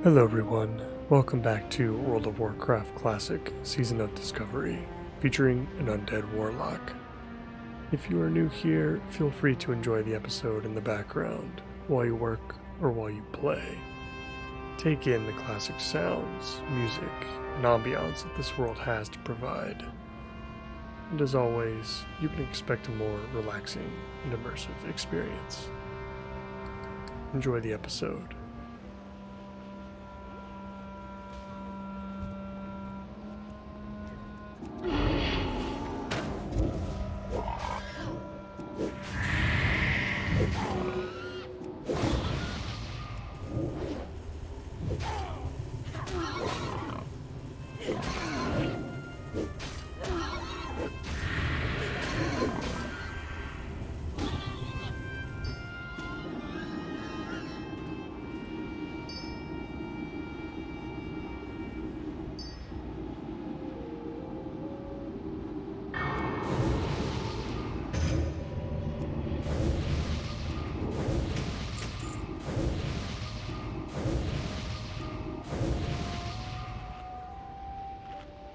Hello everyone, welcome back to World of Warcraft Classic Season of Discovery, featuring an Undead Warlock. If you are new here, feel free to enjoy the episode in the background, while you work or while you play. Take in the classic sounds, music, and ambiance that this world has to provide. And as always, you can expect a more relaxing and immersive experience. Enjoy the episode.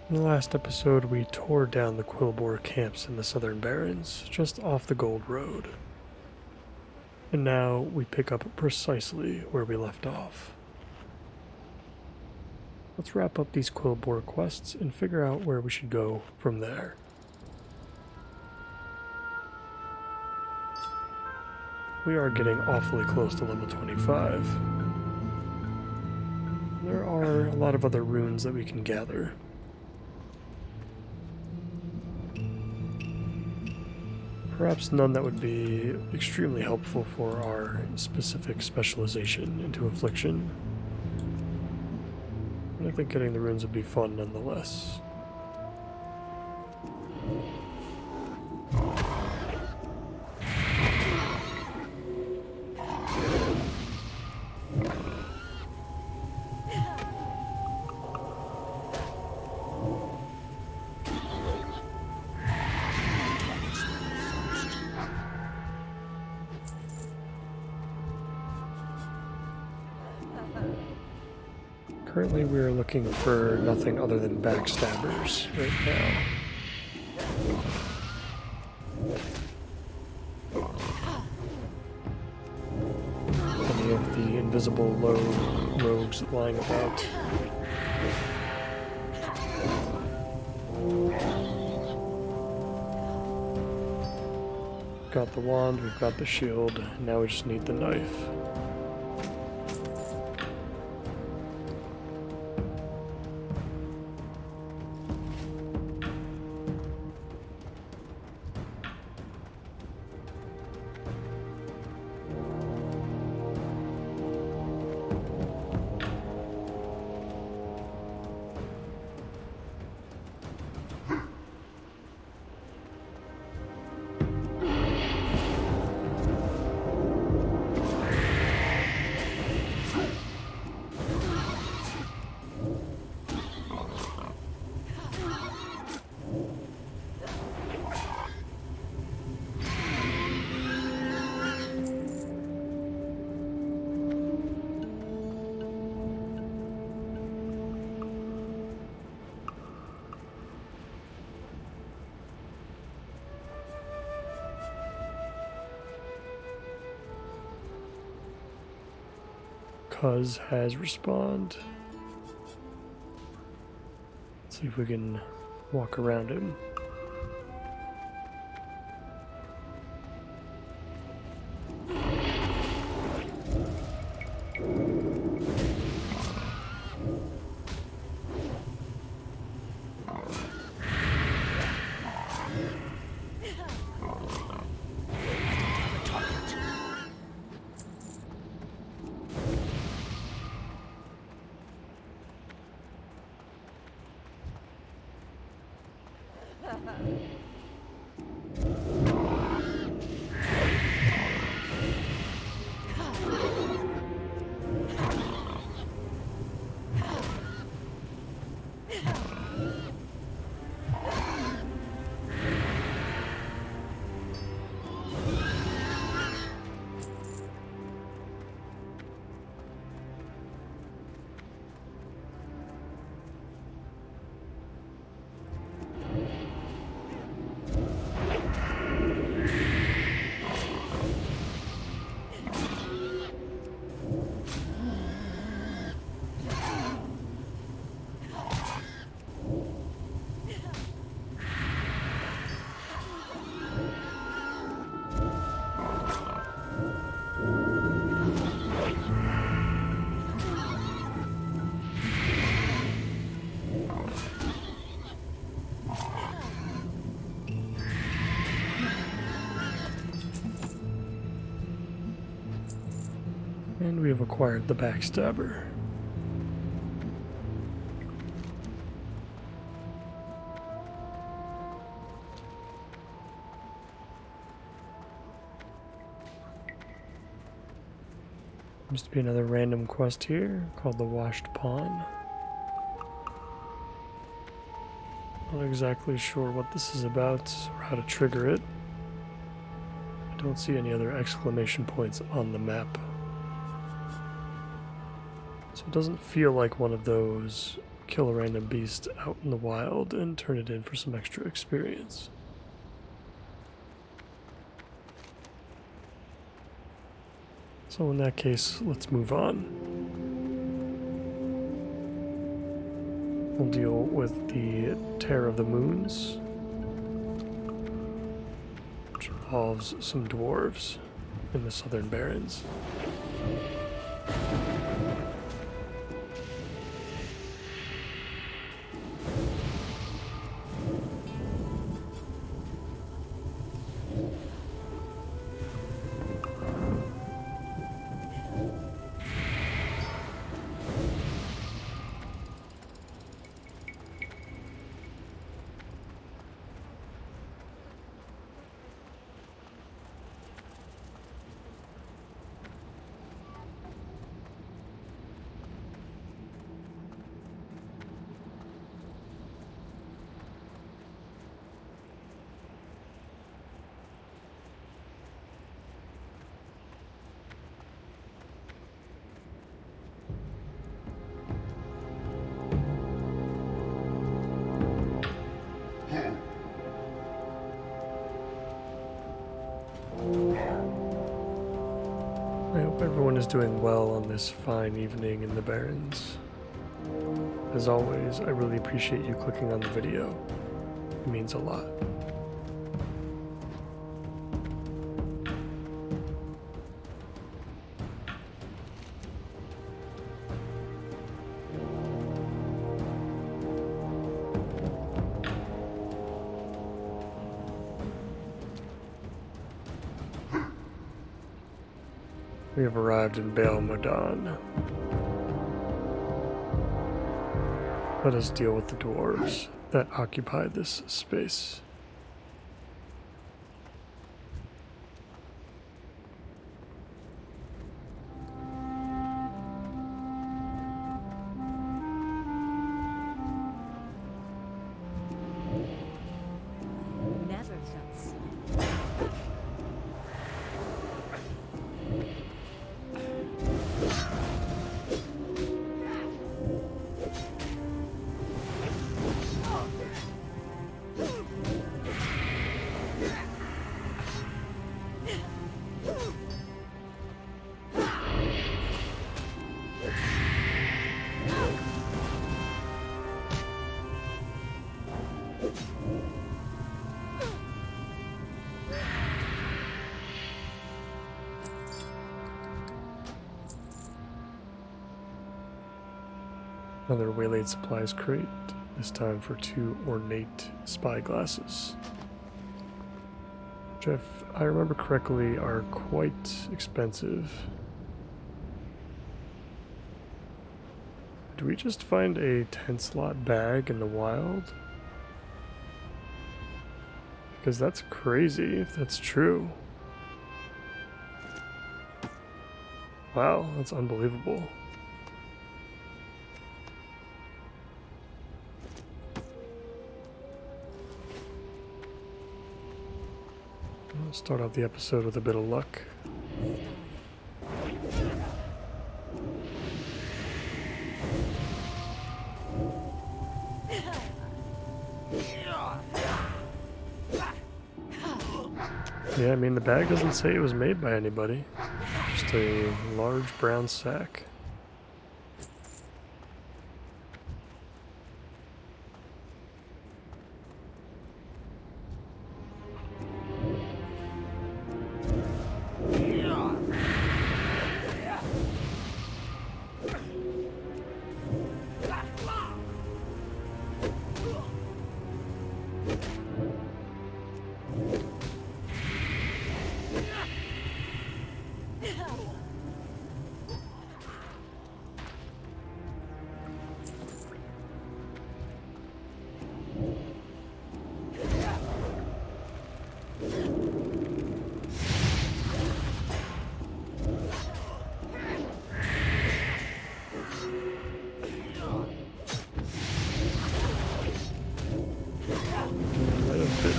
In the last episode, we tore down the Quillbore camps in the Southern Barrens, just off the Gold Road. And now we pick up precisely where we left off. Let's wrap up these Quillbore quests and figure out where we should go from there. We are getting awfully close to level 25. There are a lot of other runes that we can gather. Perhaps none that would be extremely helpful for our specific specialization into Affliction. And I think getting the runes would be fun nonetheless. Currently we are looking for nothing other than backstabbers right now. Any of the invisible low rogues lying about. We've got the wand, we've got the shield, now we just need the knife. Cuz has respawned. Let's see if we can walk around him. have acquired the Backstabber. Seems to be another random quest here called the Washed Pawn. Not exactly sure what this is about or how to trigger it. I don't see any other exclamation points on the map. So it doesn't feel like one of those kill a random beast out in the wild and turn it in for some extra experience. So in that case, let's move on. We'll deal with the Tear of the Moons, which involves some dwarves in the Southern Barrens. I hope everyone is doing well on this fine evening in the Barrens. As always, I really appreciate you clicking on the video. It means a lot. We have arrived in Baal Modan. Let us deal with the dwarves that occupy this space. Another waylaid supplies crate, this time for 2 ornate spyglasses, which, if I remember correctly, are quite expensive. Did we just find a 10-slot bag in the wild? Because that's crazy if that's true. Wow, that's unbelievable. I'll start out the episode with a bit of luck. Yeah, I mean, the bag doesn't say it was made by anybody. Just a large brown sack.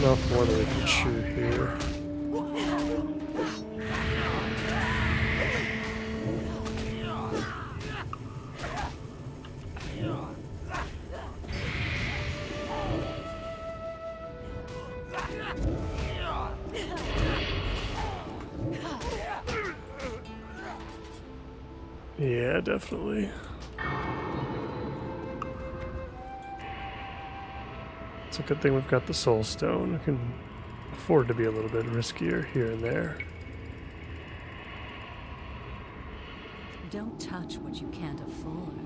enough more that we can shoot here. Yeah, definitely. It's a good thing we've got the Soul Stone. We can afford to be a little bit riskier here and there. Don't touch what you can't afford.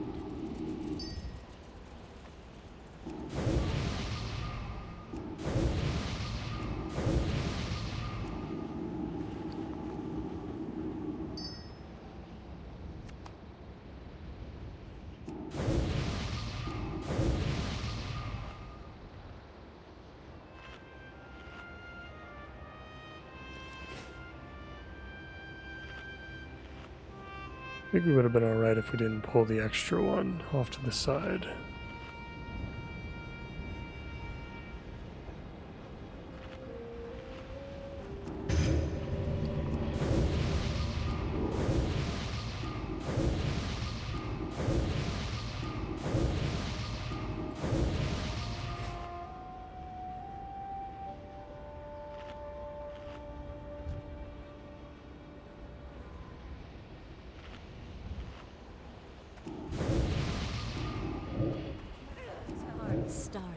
I think we would have been alright if we didn't pull the extra one off to the side. Started.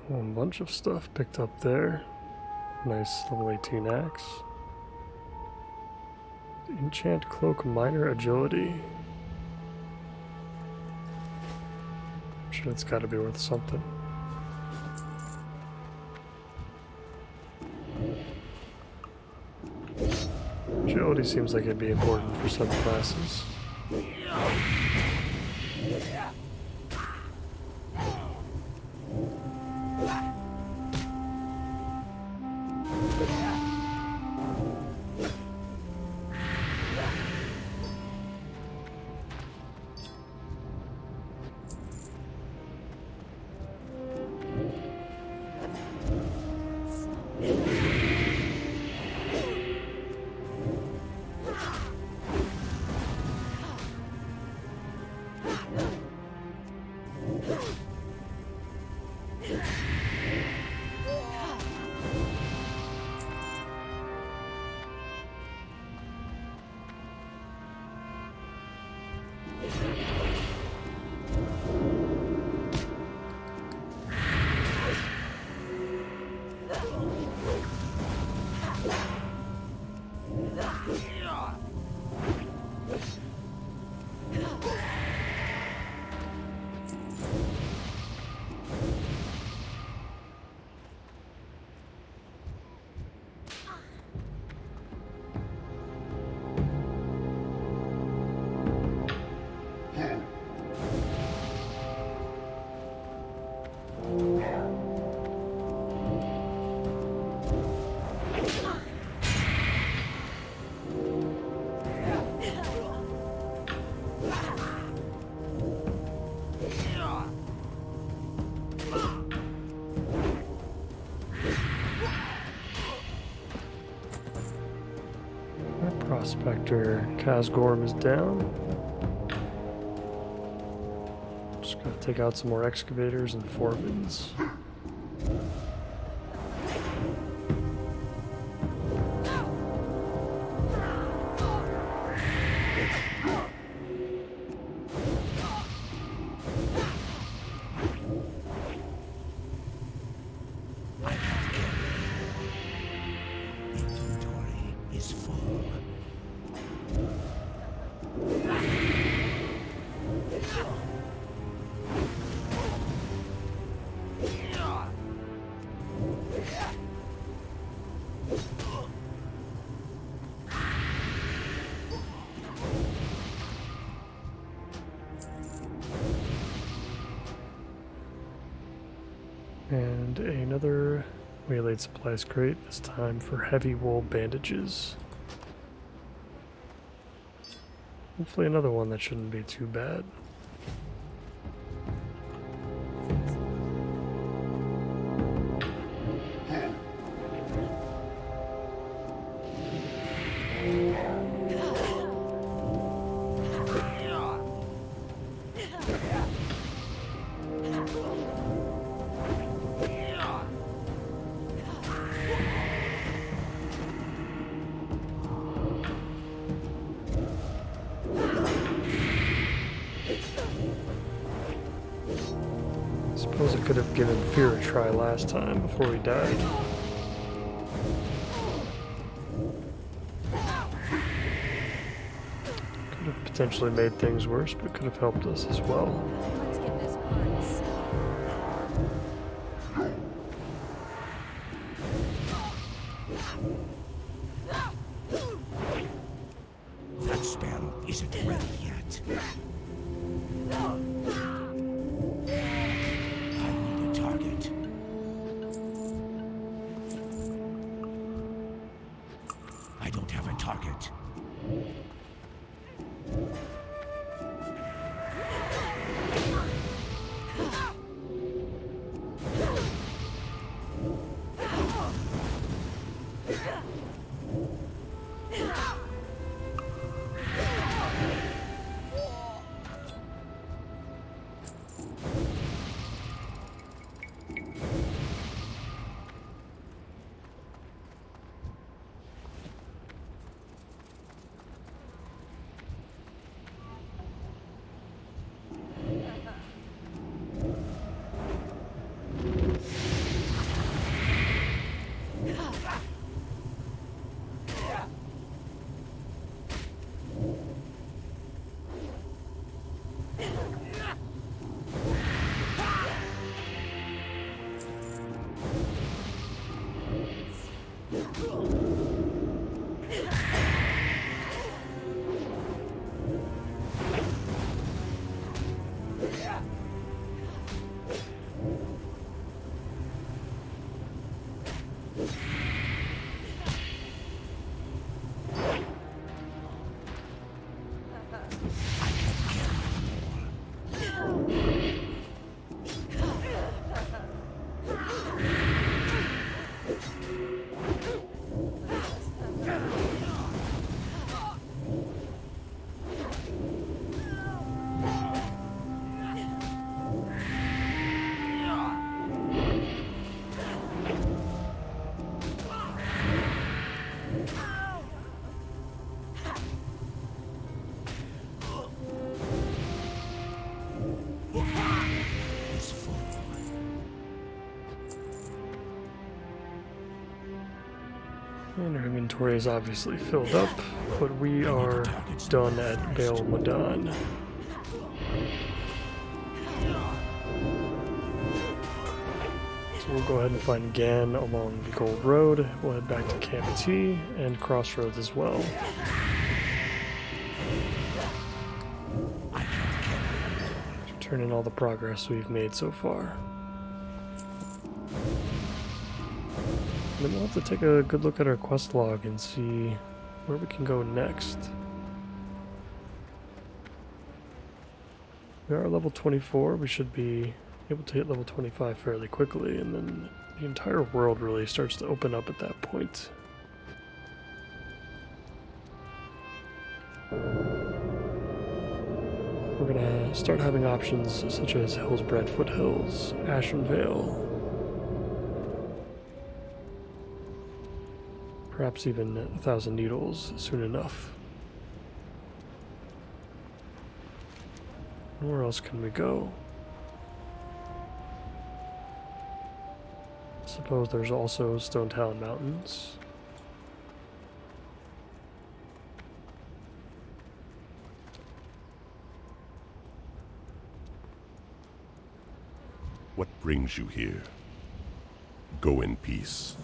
A bunch of stuff picked up there. Nice level 18 axe. Enchant Cloak Minor Agility. I'm sure it's got to be worth something. Agility seems like it'd be important for some classes. Prospector Kazgorm is down. Just gotta take out some more excavators and foremans. Inventory is full. And another waylaid supplies crate, this time for heavy wool bandages. Hopefully another one that shouldn't be too bad. Suppose I could have given Fear a try last time before he died. Could have potentially made things worse, but could have helped us as well. Let's get this party started. That spell isn't ready yet. I need a target. I don't have a target. And our inventory is obviously filled up, but we are done at Baal Madan. So we'll go ahead and find Gan along the Gold Road. We'll head back to Camp T and Crossroads as well. Turn in all the progress we've made so far. Then we'll have to take a good look at our quest log and see where we can go next. We are level 24, we should be able to hit level 25 fairly quickly, and then the entire world really starts to open up at that point. We're gonna start having options such as Hillsbred Foothills, Ashen Vale, perhaps even 1,000 Needles soon enough. Where else can we go? Suppose there's also Stone Talon Mountains. What brings you here? Go in peace.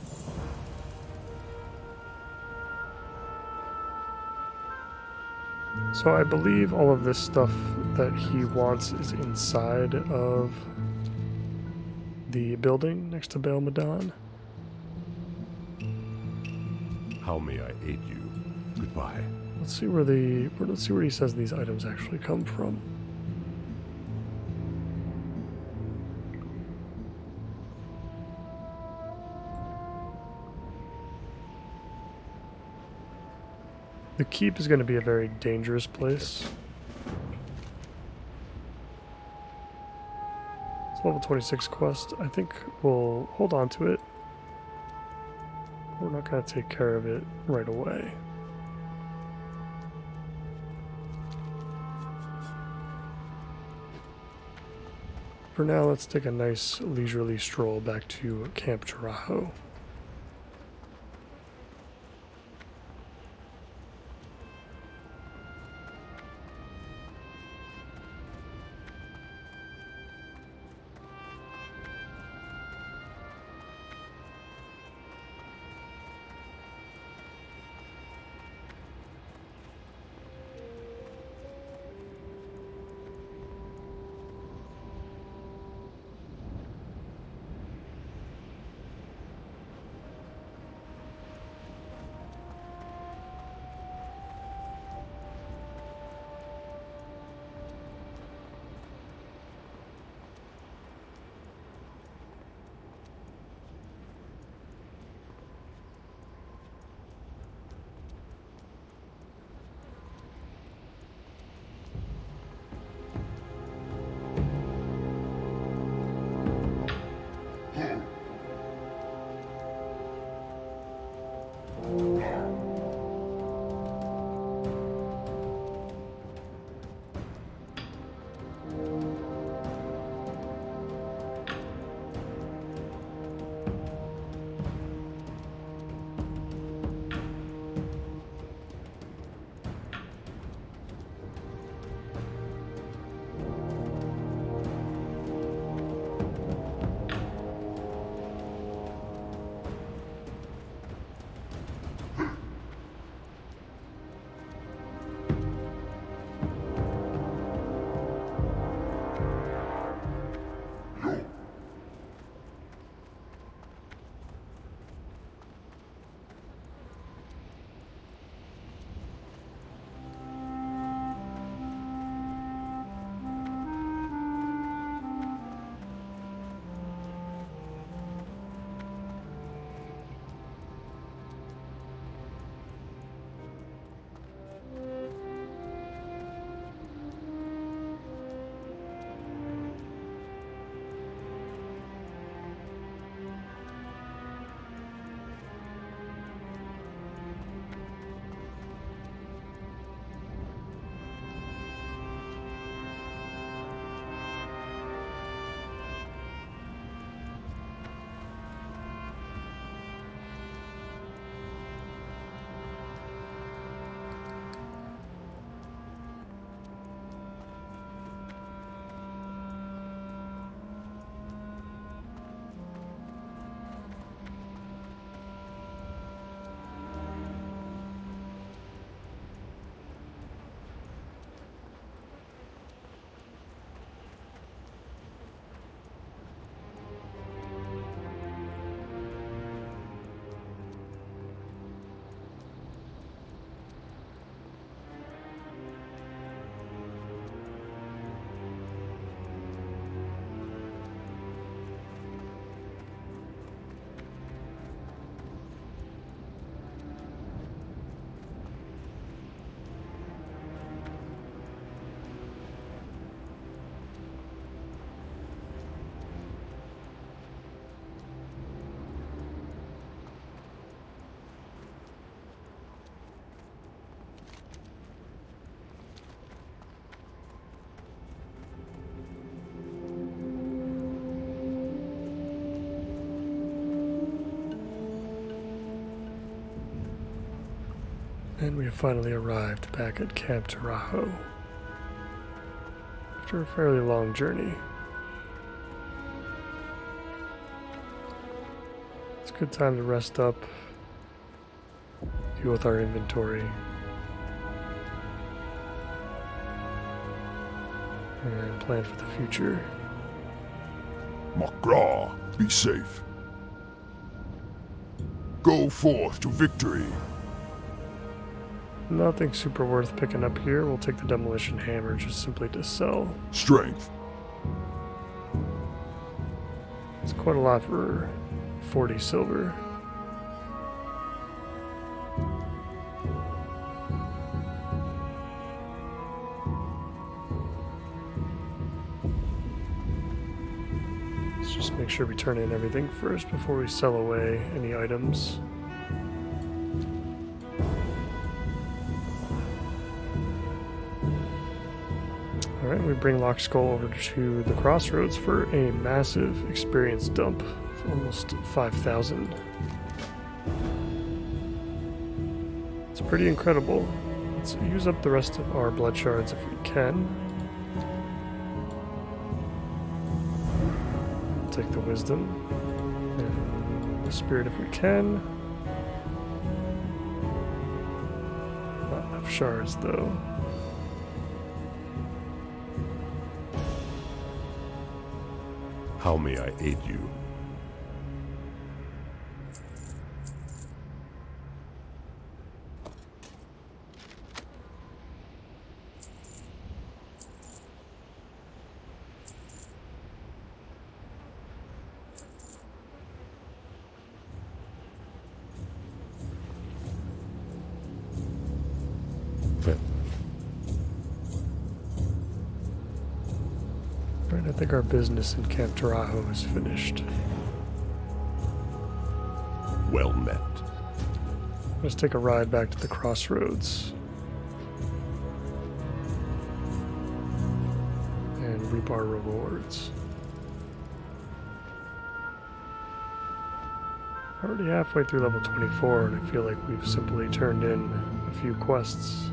So I believe all of this stuff that he wants is inside of the building next to Belmadon. How may I aid you? Goodbye. Let's see where he says these items actually come from. The keep is going to be a very dangerous place. It's level 26 quest. I think we'll hold on to it. We're not going to take care of it right away. For now, let's take a nice leisurely stroll back to Camp Tarajo. And we have finally arrived back at Camp Tarajo. After a fairly long journey. It's a good time to rest up, deal with our inventory, and plan for the future. Magraw, be safe. Go forth to victory. Nothing super worth picking up here. We'll take the demolition hammer just simply to sell. Strength. It's quite a lot for 40 silver. Let's just make sure we turn in everything first before we sell away any items. Alright, we bring Lockskull over to the crossroads for a massive experience dump of almost 5,000. It's pretty incredible. Let's use up the rest of our blood shards if we can. Take the wisdom and the spirit if we can. Not enough shards though. How may I aid you? Right, I think our business in Camp Tarajo is finished. Well met. Let's take a ride back to the crossroads and reap our rewards. Already halfway through level 24, and I feel like we've simply turned in a few quests.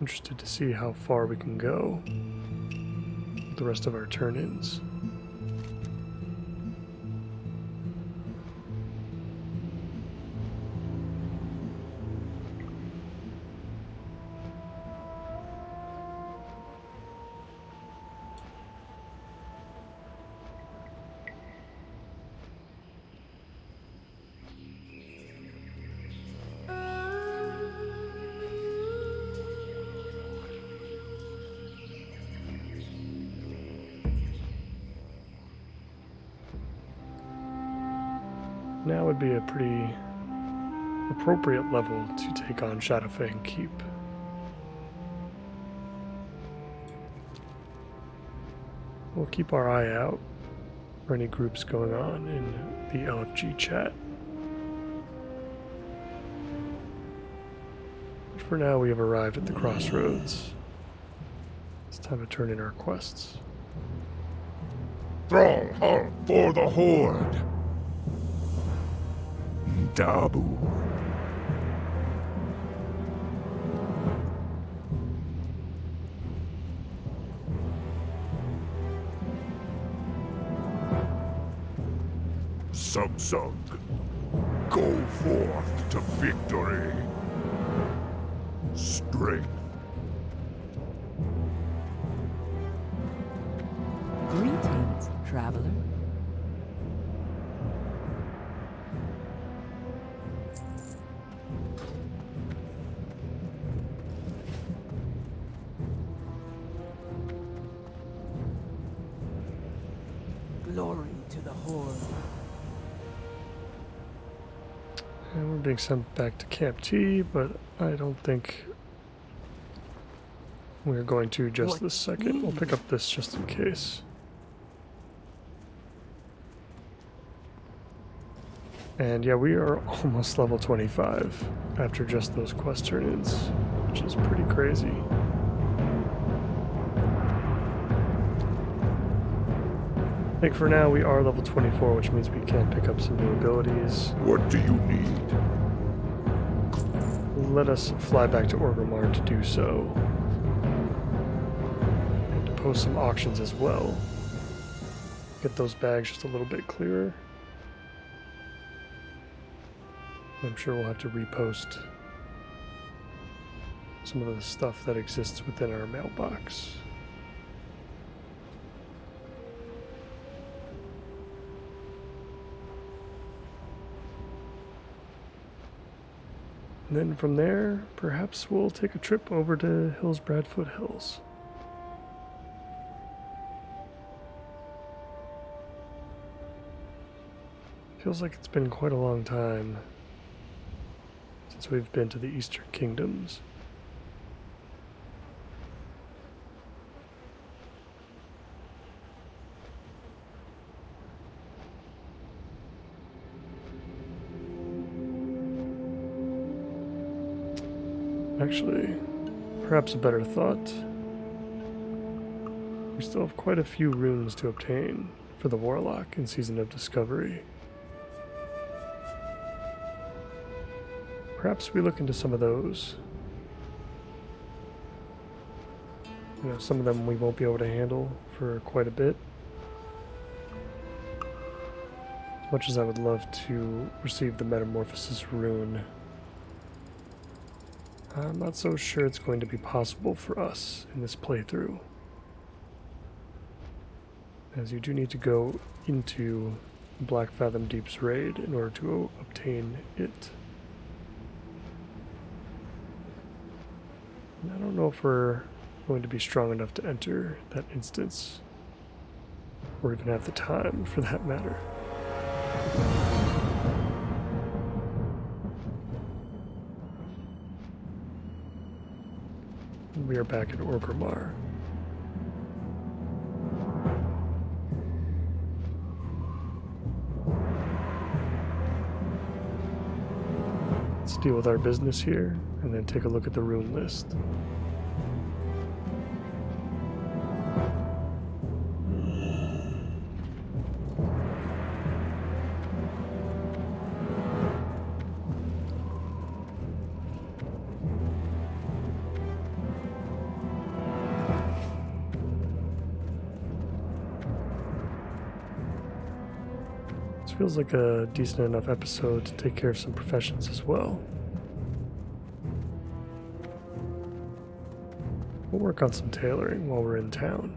Interested to see how far we can go with the rest of our turn-ins. Now would be a pretty appropriate level to take on Shadowfang Keep. We'll keep our eye out for any groups going on in the LFG chat. But for now, we have arrived at the crossroads. It's time to turn in our quests. Stronghold for the Horde. Dabu. Sug, go forth to victory. Strength. Greetings, traveler. Glory to the Horde. And we're being sent back to Camp T, but I don't think we're going to just this second. We'll pick up this just in case. And yeah, we are almost level 25 after just those quest turn-ins, which is pretty crazy. I think for now we are level 24, which means we can pick up some new abilities. What do you need? Let us fly back to Orgrimmar to do so. And to post some auctions as well. Get those bags just a little bit clearer. I'm sure we'll have to repost some of the stuff that exists within our mailbox. And then from there, perhaps we'll take a trip over to Hillsbrad Foothills. Feels like it's been quite a long time since we've been to the Eastern Kingdoms. Actually, perhaps a better thought. We still have quite a few runes to obtain for the Warlock in Season of Discovery. Perhaps we look into some of those. You know, some of them we won't be able to handle for quite a bit. As much as I would love to receive the Metamorphosis rune, I'm not so sure it's going to be possible for us in this playthrough, as you do need to go into Black Fathom Deep's raid in order to obtain it. And I don't know if we're going to be strong enough to enter that instance, or even have the time for that matter. We are back at Orgrimmar. Let's deal with our business here, and then take a look at the rune list. Feels like a decent enough episode to take care of some professions as well. We'll work on some tailoring while we're in town.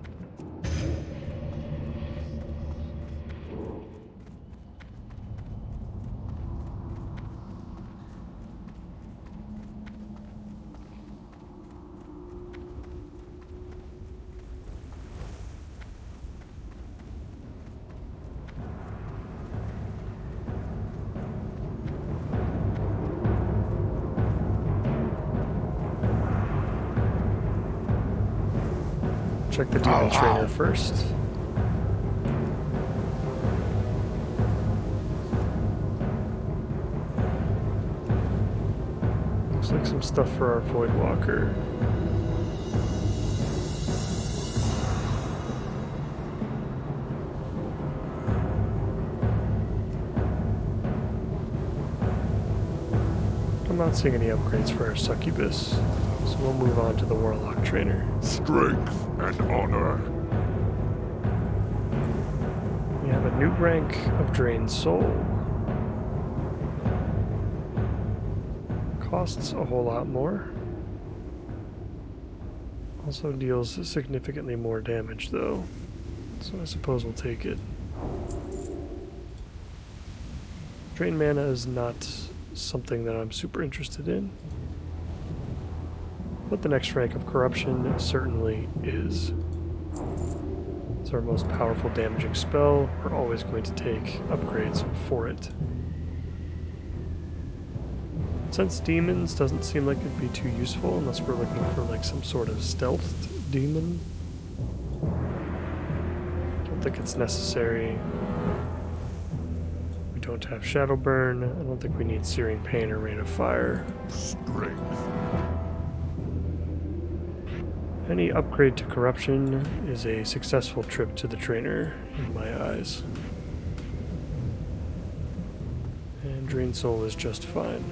Check the demon trainer first. Looks like some stuff for our Voidwalker. I'm not seeing any upgrades for our Succubus, so we'll move on to the Warlock trainer. Strength and honor. We have a new rank of Drained Soul. Costs a whole lot more. Also deals significantly more damage though, so I suppose we'll take it. Drain mana is not something that I'm super interested in, but the next rank of Corruption certainly is. It's our most powerful damaging spell. We're always going to take upgrades for it. Sense Demons doesn't seem like it'd be too useful unless we're looking for like some sort of stealthed demon. Don't think it's necessary. We don't have Shadowburn. I don't think we need Searing Pain or Rain of Fire. Strength. Any upgrade to Corruption is a successful trip to the trainer, in my eyes. And Drained Soul is just fine.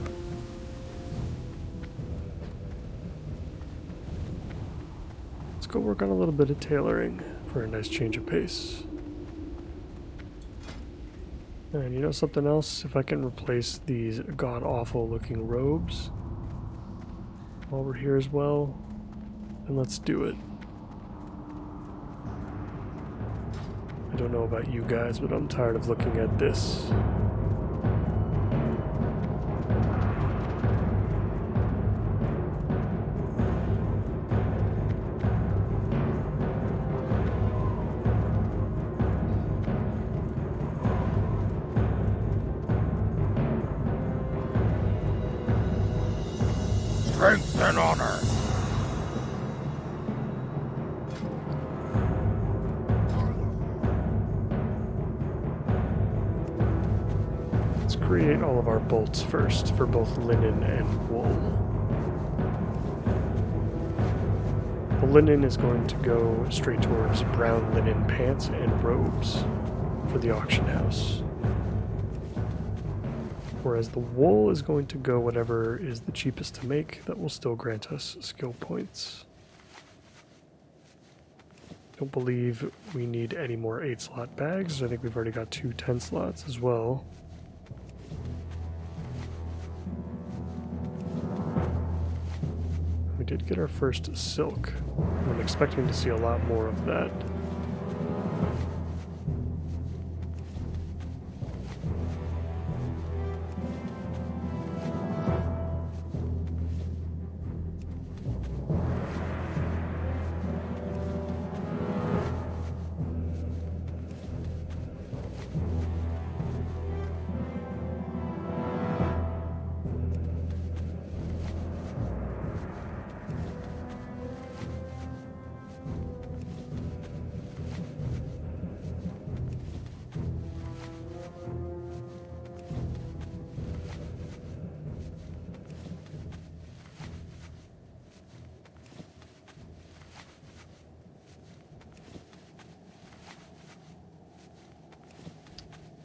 Let's go work on a little bit of tailoring for a nice change of pace. And you know something else? If I can replace these god-awful looking robes while we're here as well, then let's do it. I don't know about you guys, but I'm tired of looking at this. and honor. Let's create all of our bolts first for both linen and wool. The linen is going to go straight towards brown linen pants and robes for the auction house. Whereas the wool is going to go whatever is the cheapest to make that will still grant us skill points. Don't believe we need any more 8-slot bags. I think we've already got 2 10 slots as well. We did get our first silk. I'm expecting to see a lot more of that.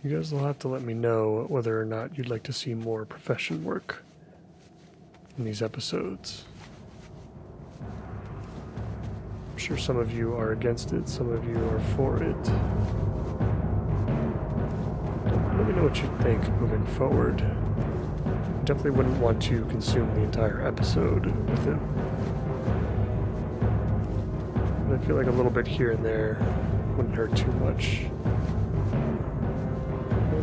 You guys will have to let me know whether or not you'd like to see more profession work in these episodes. I'm sure some of you are against it, some of you are for it. Let me know what you think moving forward. I definitely wouldn't want to consume the entire episode with it. But I feel like a little bit here and there wouldn't hurt too much.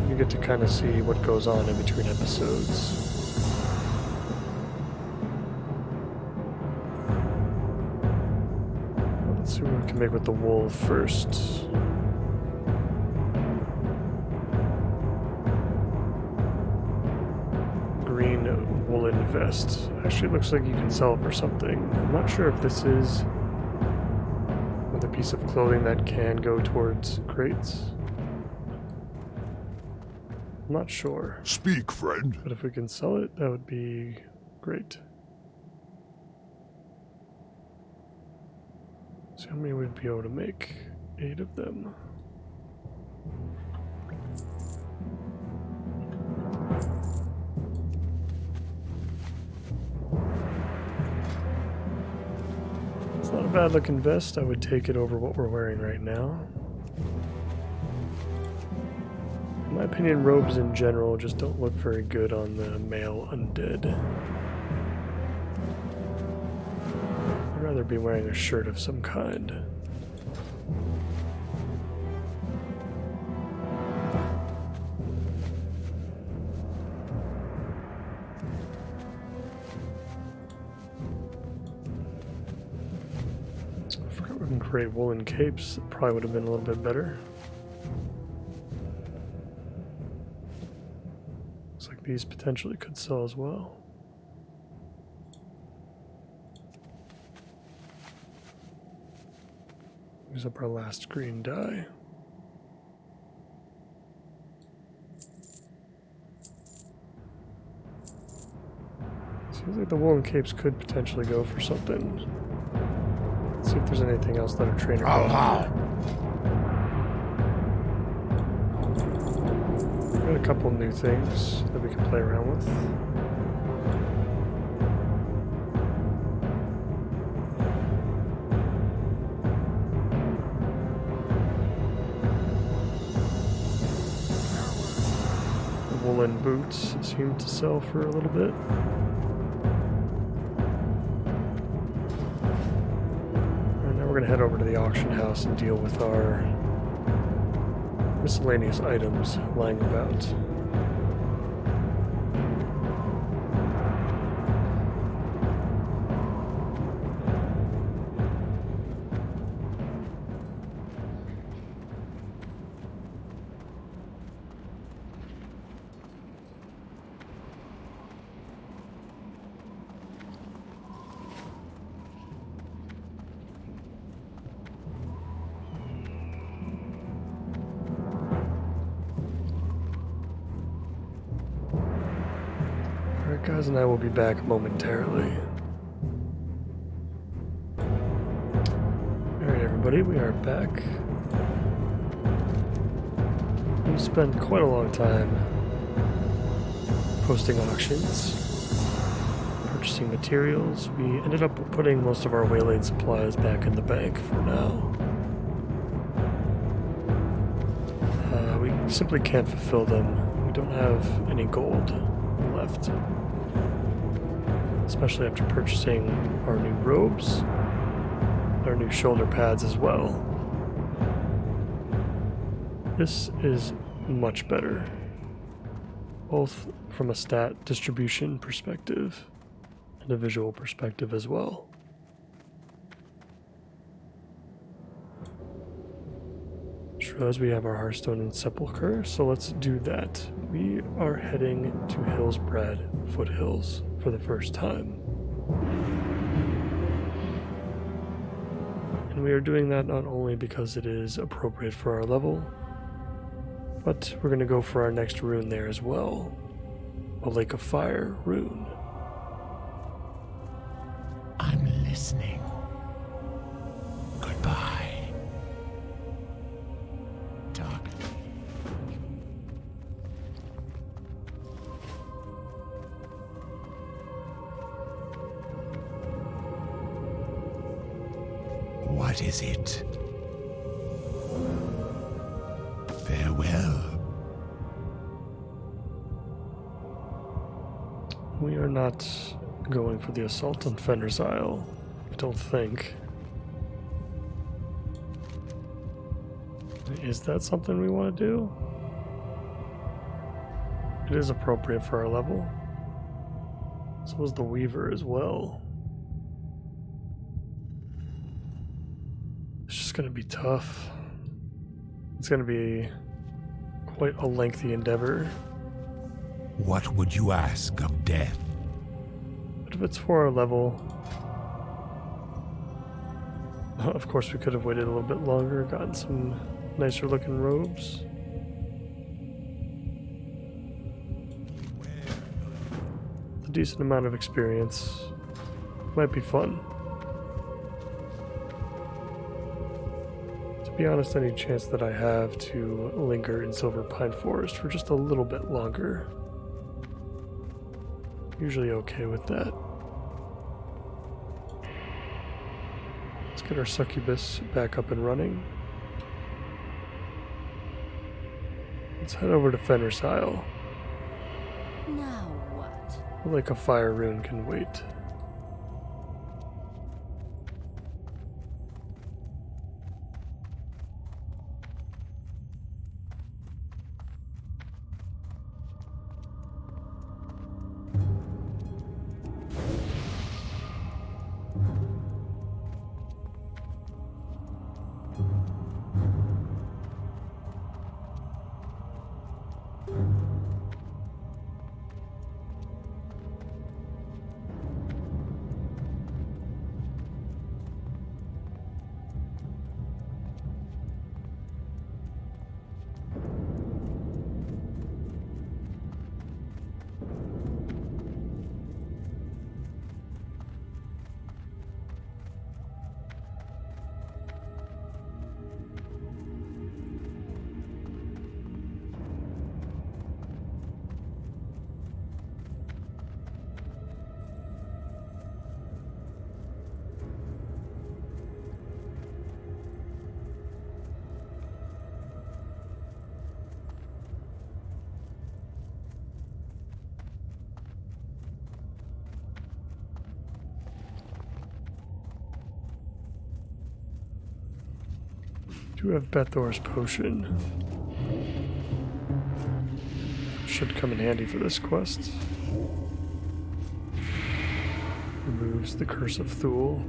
You get to kind of see what goes on in between episodes. Let's see what we can make with the wool first. Green woolen vest. Actually looks like you can sell it for something. I'm not sure if this is another piece of clothing that can go towards crates. I'm not sure. Speak, friend. But if we can sell it, that would be great. So how many would be able to make? 8 of them. It's not a bad looking vest. I would take it over what we're wearing right now. In my opinion, robes in general just don't look very good on the male undead. I'd rather be wearing a shirt of some kind. I forgot we can create woolen capes. That probably would have been a little bit better. These potentially could sell as well. Use up our last green dye. Seems like the woolen capes could potentially go for something. Let's see if there's anything else that a trainer can do. Got a couple new things that we can play around with. The woolen boots seem to sell for a little bit. And now we're going to head over to the auction house and deal with our miscellaneous items lying about. Guys and I will be back momentarily. Alright everybody, we are back. We spent quite a long time posting auctions, purchasing materials. We ended up putting most of our waylaid supplies back in the bank for now. We simply can't fulfill them. We don't have any gold left. Especially after purchasing our new robes, our new shoulder pads as well. This is much better, both from a stat distribution perspective and a visual perspective as well. Just realized we have our Hearthstone and Sepulchre, so let's do that. We are heading to Hillsbrad Foothills for the first time. And we are doing that not only because it is appropriate for our level, but we're going to go for our next rune there as well. A Lake of Fire rune. I'm listening. Goodbye. Darkly. What is it? Farewell. We are not going for the assault on Fenrir's Isle, I don't think. Is that something we want to do? It is appropriate for our level. So is the Weaver as well. It's just going to be tough. It's going to be quite a lengthy endeavor. What would you ask of death? But if it's for our level, of course we could have waited a little bit longer, gotten some nicer looking robes. A decent amount of experience. Might be fun. To be honest, any chance that I have to linger in Silver Pine Forest for just a little bit longer, usually okay with that. Let's get our succubus back up and running. Let's head over to Fenrir's Isle. Now what? The Lake of Fire rune can wait. Do have Bethor's potion. Should come in handy for this quest. Removes the Curse of Thule.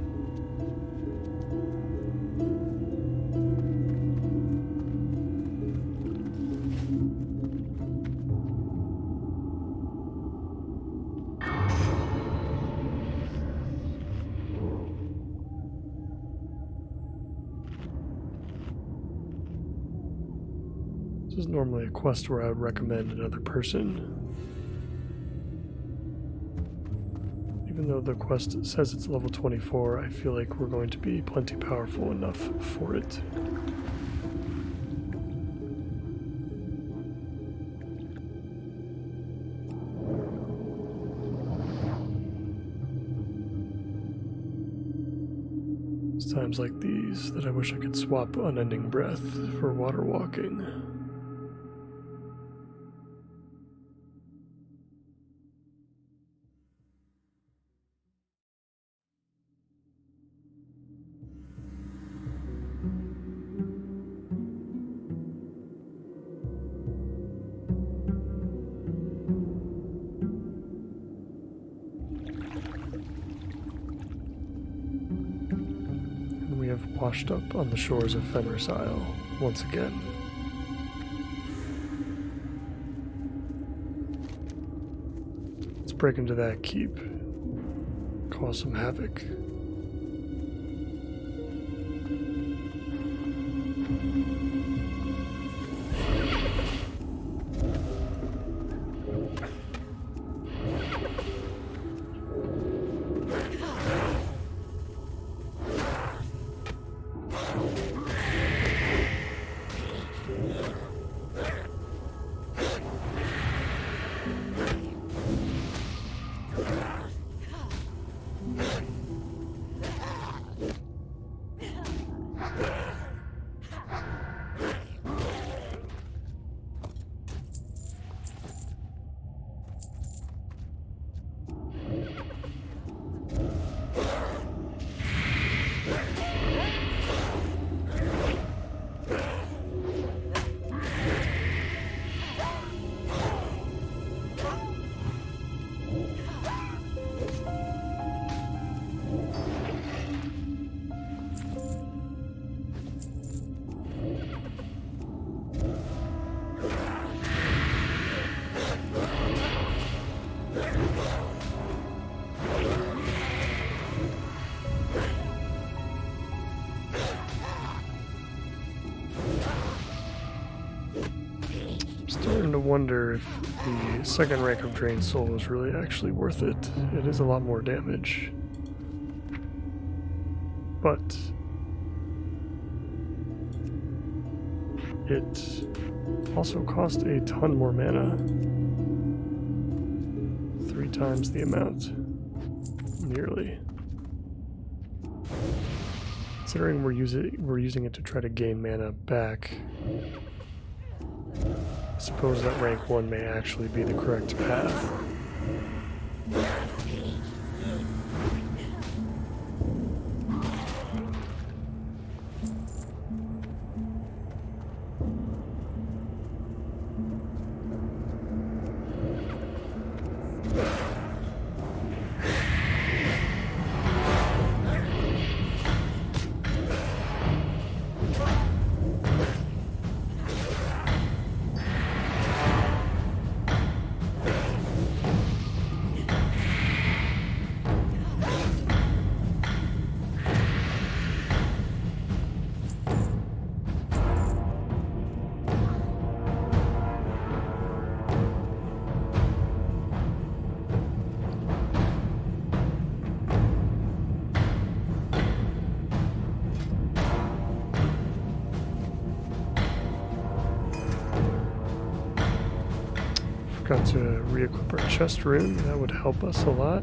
This is normally a quest where I would recommend another person. Even though the quest says it's level 24, I feel like we're going to be plenty powerful enough for it. It's times like these that I wish I could swap Unending Breath for water walking. Washed up on the shores of Fenris Isle once again. Let's break into that keep, cause some havoc. Starting to wonder if the second rank of Drained Soul is really actually worth it. It is a lot more damage. But it also cost a ton more mana. 3 times the amount. Nearly. Considering we're using it to try to gain mana back, I suppose that rank 1 may actually be the correct path. Got to re-equip our chest rune, that would help us a lot.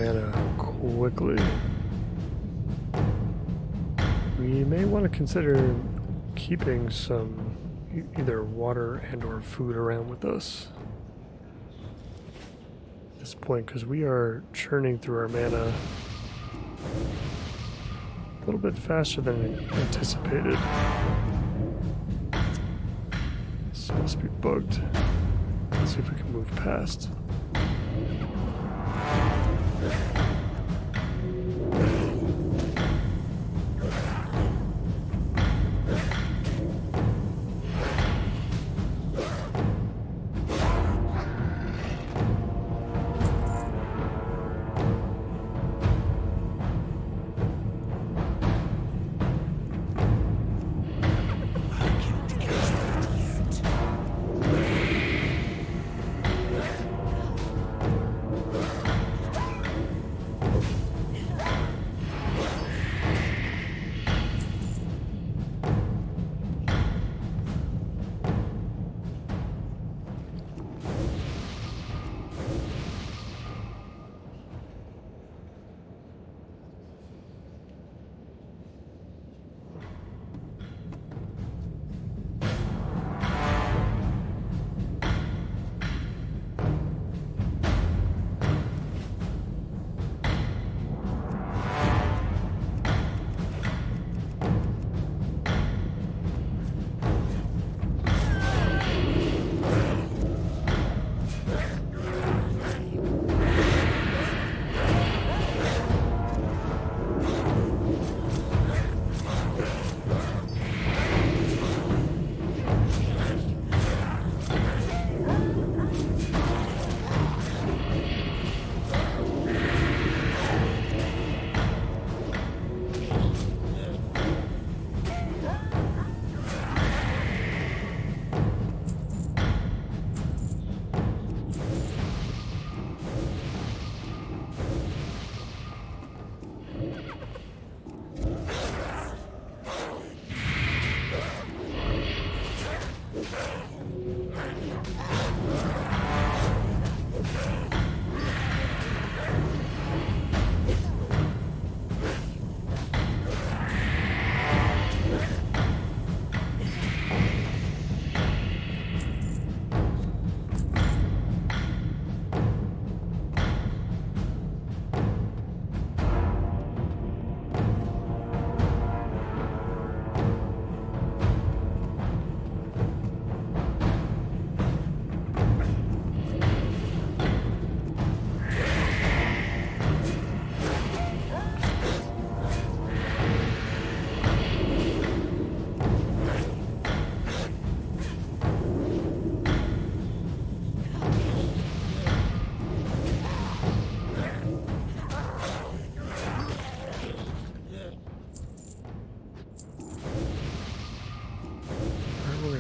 mana quickly. We may want to consider keeping some either water and or food around with us at this point, because we are churning through our mana a little bit faster than anticipated. This must be bugged. Let's see if we can move past.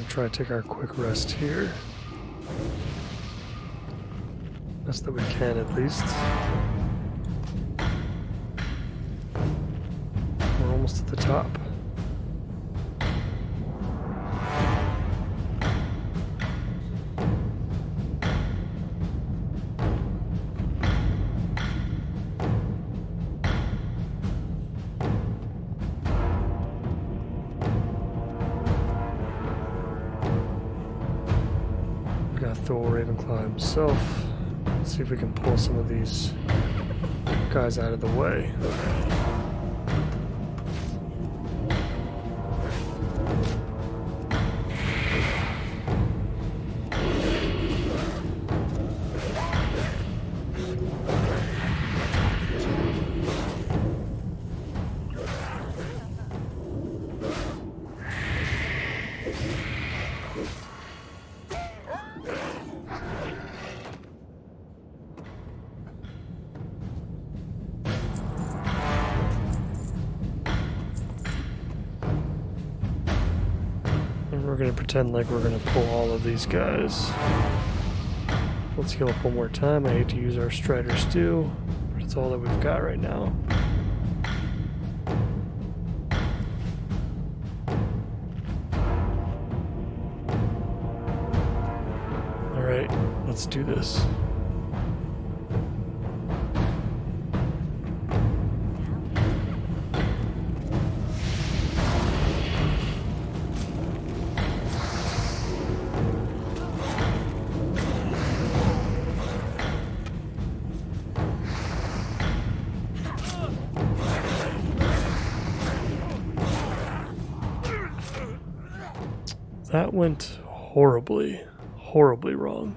Try to take our quick rest here. Best that we can, at least. We're almost at the top. Himself. Let's see if we can pull some of these guys out of the way. We're going to pretend like we're going to pull all of these guys. Let's heal up one more time. I hate to use our Strider Stew, but it's all that we've got right now. Alright, let's do this. That went horribly, horribly wrong.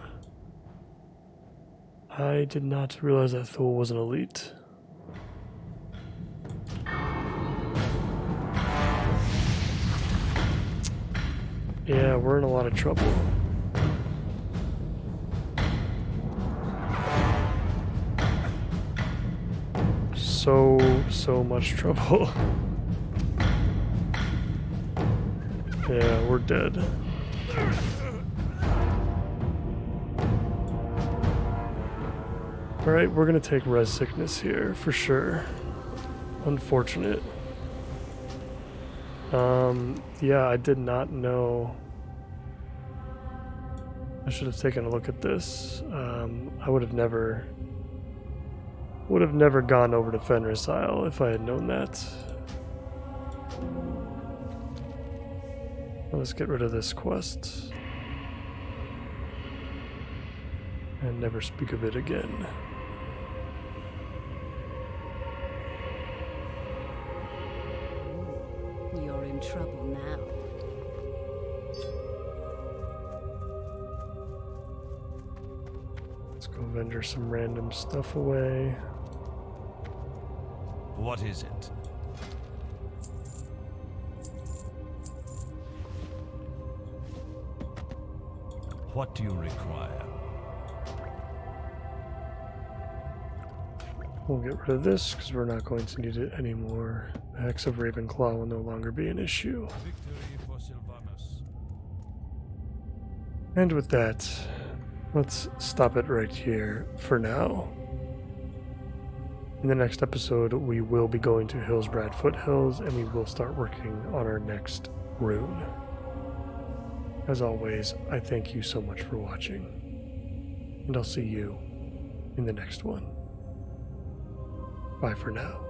I did not realize that Thule was an elite. Yeah, we're in a lot of trouble. So much trouble. Yeah, we're dead. Alright, we're gonna take res sickness here, for sure. Unfortunate. Yeah, I did not know. I should have taken a look at this. I would have never gone over to Fenris Isle if I had known that. Let's get rid of this quest. And never speak of it again. You're in trouble now. Let's go vendor some random stuff away. What is it? What do you require? We'll get rid of this because we're not going to need it anymore. The Hex of Ravenclaw will no longer be an issue. Victory for Sylvanus. And with that, let's stop it right here for now. In the next episode, we will be going to Hillsbrad Foothills and we will start working on our next rune. As always, I thank you so much for watching, and I'll see you in the next one. Bye for now.